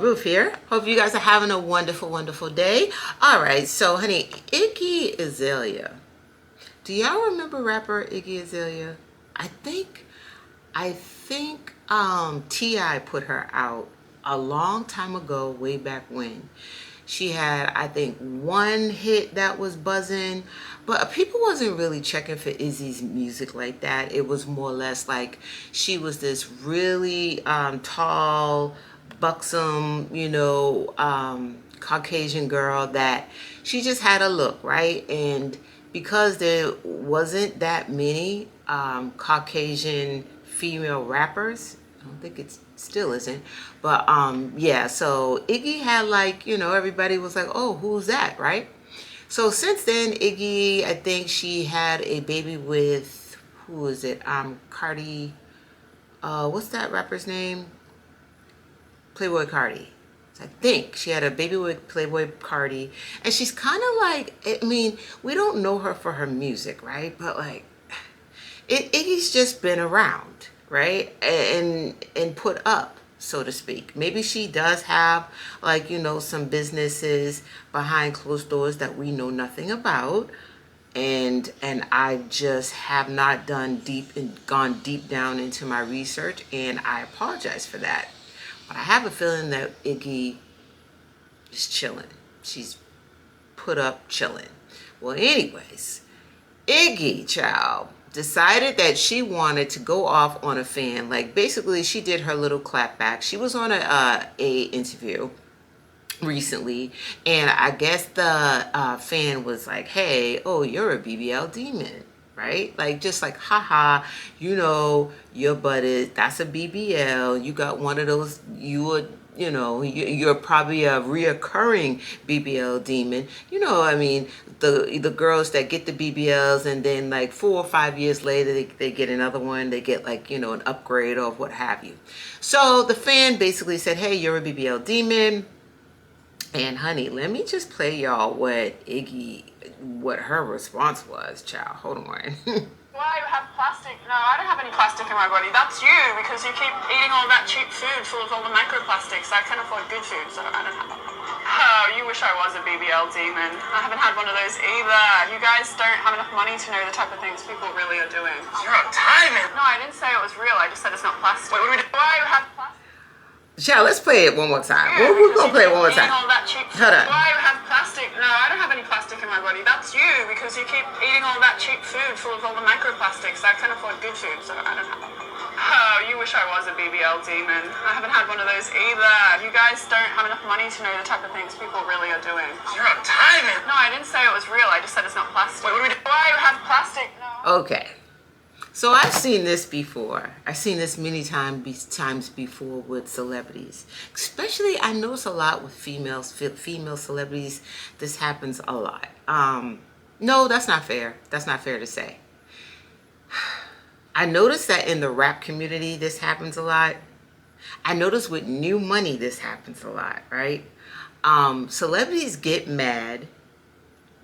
Ruth here. Hope you guys are having a wonderful, wonderful day. All right, so honey, Iggy Azalea. Do y'all remember rapper Iggy Azalea? I think T.I. put her out a long time ago, way back when. She had, I think, one hit that was buzzing, but people wasn't really checking for Izzy's music like that. It was more or less like she was this really tall, buxom, Caucasian girl that she just had a look, right? And because there wasn't that many Caucasian female rappers, I don't think it still isn't, but yeah, so Iggy had everybody was like, oh, who's that, right? So since then, Iggy, I think she had a baby with, who is it, Cardi, what's that rapper's name? Playboy Cardi. I think she had a baby with Playboy Cardi, and she's kind of like, I mean, we don't know her for her music, right? But like, Iggy's just been around, right? And put up, so to speak. Maybe she does have some businesses behind closed doors that we know nothing about. And I just have not gone deep down into my research, and I apologize for that. But I have a feeling that Iggy is chilling. She's put up chilling. Well, anyways, Iggy, child, decided that she wanted to go off on a fan. Like, basically, she did her little clap back. She was on a interview recently, and I guess the fan was like, hey, oh, you're a BBL demon, right? Like, just like, haha, your butt is, that's a BBL. You got one of those, you're probably a reoccurring BBL demon. I mean, the girls that get the BBLs and then like 4 or 5 years later, they get another one. They get an upgrade or what have you. So the fan basically said, hey, you're a BBL demon. And honey, let me just play y'all what her response was, child. Hold on. Why you have plastic? No, I don't have any plastic in my body. That's you, because you keep eating all that cheap food full of all the microplastics. I can afford good food, so I don't have. Oh, you wish I was a BBL demon. I haven't had one of those either. You guys don't have enough money to know the type of things people really are doing. You're on timing. No, I didn't say it was real. I just said it's not plastic. Wait, what do we do? Why you have plastic? Child, let's play it one more time. We're gonna play it one more time. All that cheap Hold on. Why you have plastic? No, I don't have any plastic in my body. That's you, because you keep eating all that cheap food full of all the microplastics. I can afford good food, so I don't have. Oh, you wish I was a BBL demon. I haven't had one of those either. You guys don't have enough money to know the type of things people really are doing. You're on timing. No, I didn't say it was real. I just said it's not plastic. Wait, what do we do? Why you have plastic? No. Okay. So I've seen this before. I've seen this many times before with celebrities. Especially, I notice a lot with female celebrities. This happens a lot. No, that's not fair. That's not fair to say. I notice that in the rap community, this happens a lot. I notice with new money, this happens a lot, right? Celebrities get mad,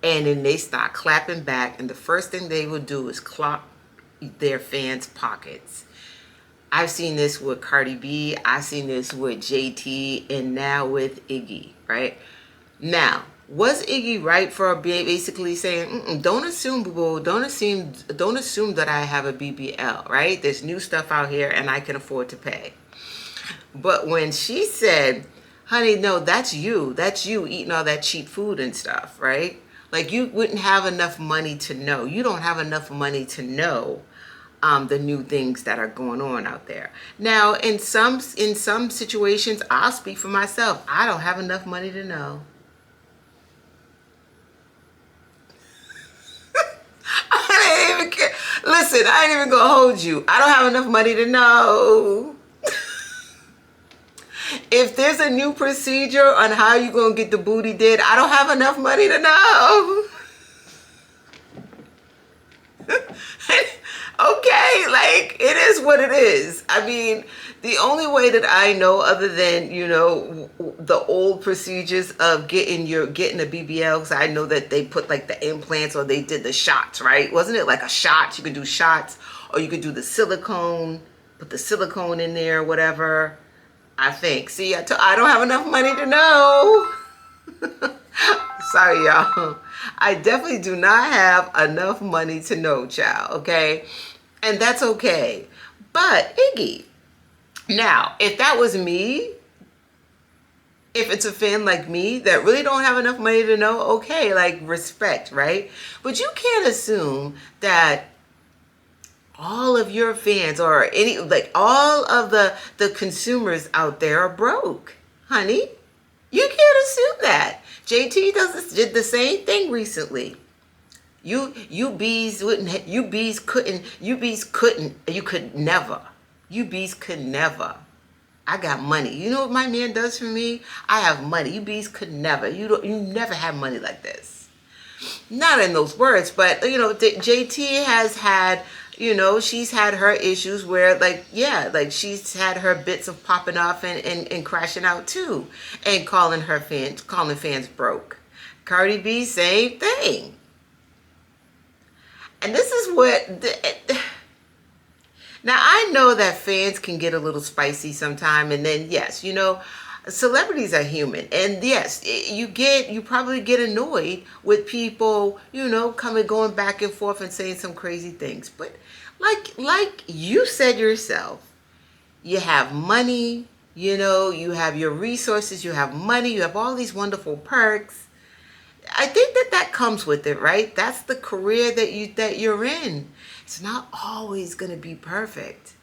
and then they start clapping back, and the first thing they will do is clock their fans' pockets. I've seen this with Cardi B, I've seen this with JT, and now with Iggy, right? Now, was Iggy right for basically saying, don't assume that I have a BBL, right? There's new stuff out here and I can afford to pay. But when she said, honey, no, that's you eating all that cheap food and stuff, right? Like, you wouldn't have enough money to know. You don't have enough money to know the new things that are going on out there. Now, in some situations, I'll speak for myself. I don't have enough money to know. I didn't even care. Listen, I ain't even gonna hold you. I don't have enough money to know. If there's a new procedure on how you gonna get the booty did, I don't have enough money to know. Okay, like, it is what it is. I mean, the only way that I know, other than, the old procedures of getting a BBL, because I know that they put like the implants, or they did the shots, right? Wasn't it like a shot? You could do shots, or you could do the silicone, put the silicone in there, whatever. I think. See, I don't have enough money to know. Sorry, y'all. I definitely do not have enough money to know, child, okay? And that's okay. But, Iggy, now, if that was me, if it's a fan like me that really don't have enough money to know, okay, like respect, right? But you can't assume that all of your fans or any, like all of the consumers out there are broke, honey. You can't assume that. JT did the same thing recently. You bees wouldn't, you could never. You bees could never. I got money. You know what my man does for me? I have money. You bees could never. You never have money like this. Not in those words, but you know, JT has had, you know, she's had her issues where like, yeah, like she's had her bits of popping off and crashing out too, and calling fans broke. Cardi B, same thing. And this is what now I know that fans can get a little spicy sometime, and then yes, you know, celebrities are human, and yes, you probably get annoyed with people, you know, going back and forth and saying some crazy things. But like you said yourself, you have money, you know, you have your resources, you have money, you have all these wonderful perks. I think that comes with it, right? That's the career that you're in. It's not always going to be perfect.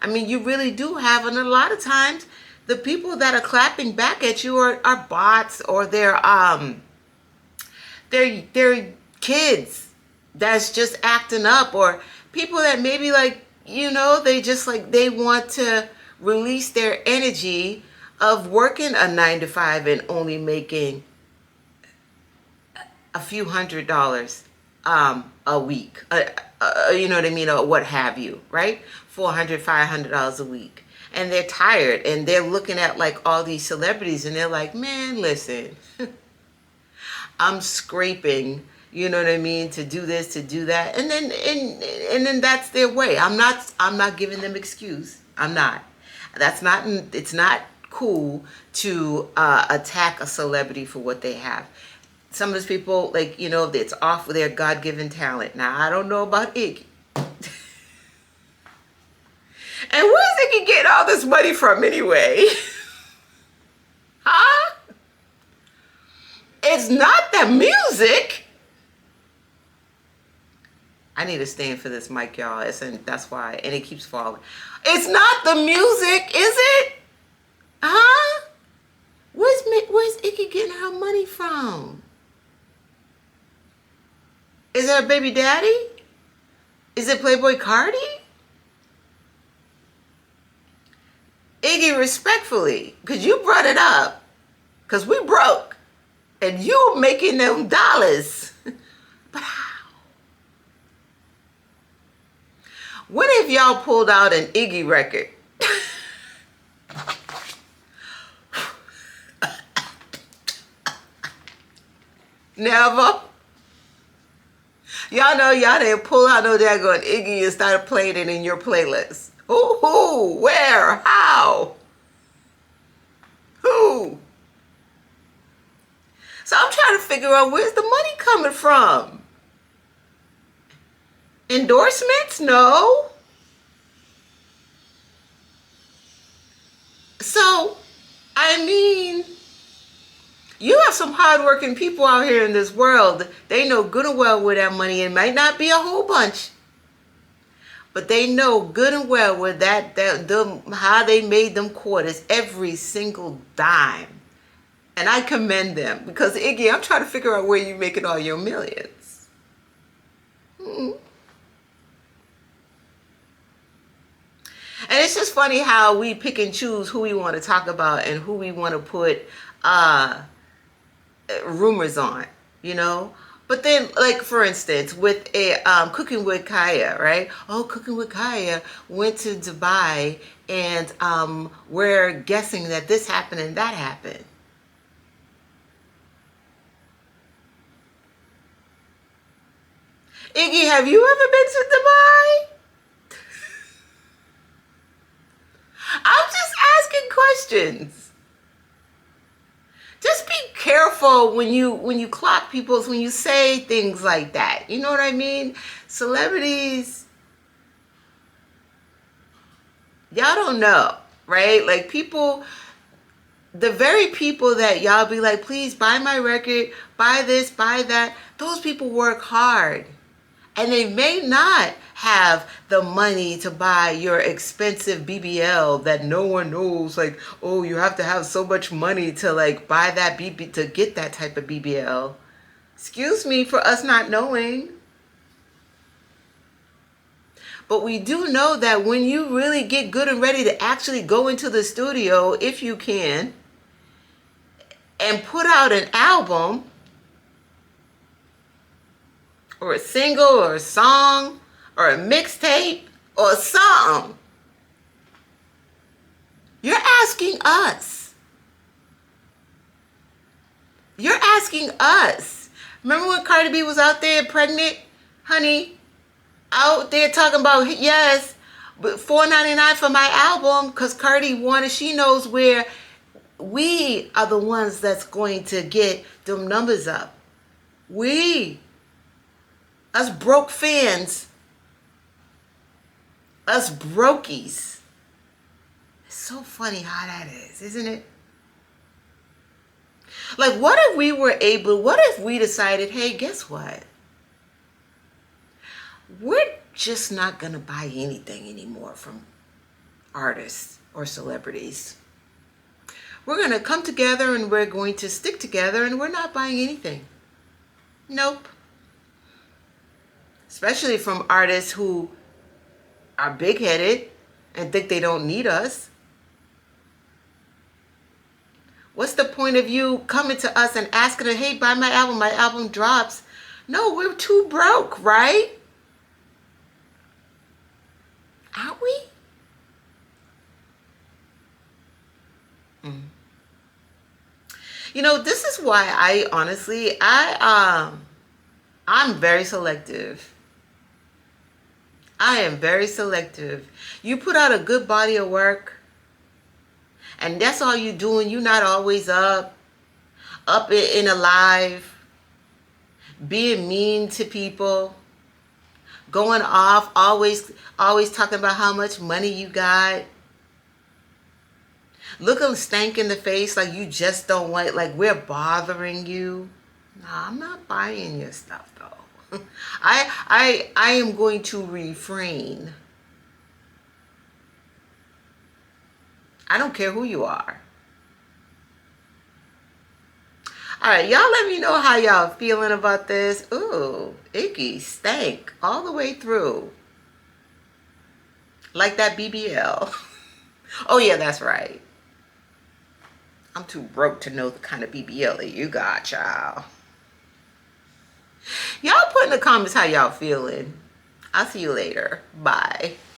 I mean, you really do have, and a lot of times, the people that are clapping back at you are bots, or they're kids that's just acting up, or people that maybe like, you know, they just like they want to release their energy of working a 9 to 5 and only making a few $100s a week, you know what I mean, or what have you, right? $400, $500 a week, and they're tired, and they're looking at like all these celebrities, and they're like, man, listen, I'm scraping, you know what I mean, to do this, to do that, and then that's their way. I'm not giving them excuse. I'm not. It's not cool to attack a celebrity for what they have. Some of those people, like, you know, it's off with their God-given talent. Now, I don't know about Iggy. And where's Iggy getting all this money from anyway? Huh? It's not the music. I need to stand for this mic, y'all. And that's why. And it keeps falling. It's not the music, is it? Huh? Where's Iggy getting her money from? Is it her baby daddy? Is it Playboy Cardi? Iggy, respectfully, because you brought it up, because we broke, and you making them dollars. But how? What if y'all pulled out an Iggy record? Never. Y'all know y'all didn't pull out no daggone Iggy and started playing it in your playlist. Who? Where? How? Who? So I'm trying to figure out, where's the money coming from? Endorsements? No. So, I mean, you have some hardworking people out here in this world. They know good and well where that money, it might not be a whole bunch, but they know good and well where how they made them quarters, every single dime. And I commend them, because Iggy, I'm trying to figure out where you're making all your millions. And it's just funny how we pick and choose who we want to talk about and who we want to put rumors on, you know. But then, like, for instance, with a Cooking with Kaya, right? Oh, Cooking with Kaya went to Dubai, and we're guessing that this happened and that happened. Iggy, have you ever been to Dubai? I'm just asking questions. Just be careful when you clock people's, when you say things like that. You know what I mean? Celebrities, y'all don't know, right? Like people, the very people that y'all be like, please buy my record, buy this, buy that, those people work hard. And they may not have the money to buy your expensive BBL that no one knows. Like, oh, you have to have so much money to like buy that to get that type of BBL. Excuse me for us not knowing. But we do know that when you really get good and ready to actually go into the studio, if you can, and put out an album, or a single, or a song, or a mixtape, or a song, you're asking us. You're asking us. Remember when Cardi B was out there pregnant, honey, out there talking about, yes, but $4.99 for my album, because Cardi wanted, she knows where we are the ones that's going to get them numbers up. Us broke fans, us brokies. It's so funny how that is, isn't it? Like, what if we decided, hey, guess what? We're just not going to buy anything anymore from artists or celebrities. We're going to come together and we're going to stick together and we're not buying anything. Nope. Especially from artists who are big-headed and think they don't need us. What's the point of you coming to us and asking us, hey, buy my album drops? No, we're too broke, right? Aren't we? You know, this is why I'm very selective. I am very selective. You put out a good body of work, and that's all you doing. You're not always up in a live, being mean to people, going off, always talking about how much money you got. Look them stank in the face like you just don't want, like we're bothering you. No, I'm not buying your stuff though. I am going to refrain. I don't care who you are. All right, y'all let me know how y'all feeling about this. Ooh, Iggy stank all the way through. Like that BBL. Oh yeah, that's right. I'm too broke to know the kind of BBL that you got, y'all. Y'all put in the comments how y'all feeling. I'll see you later. Bye.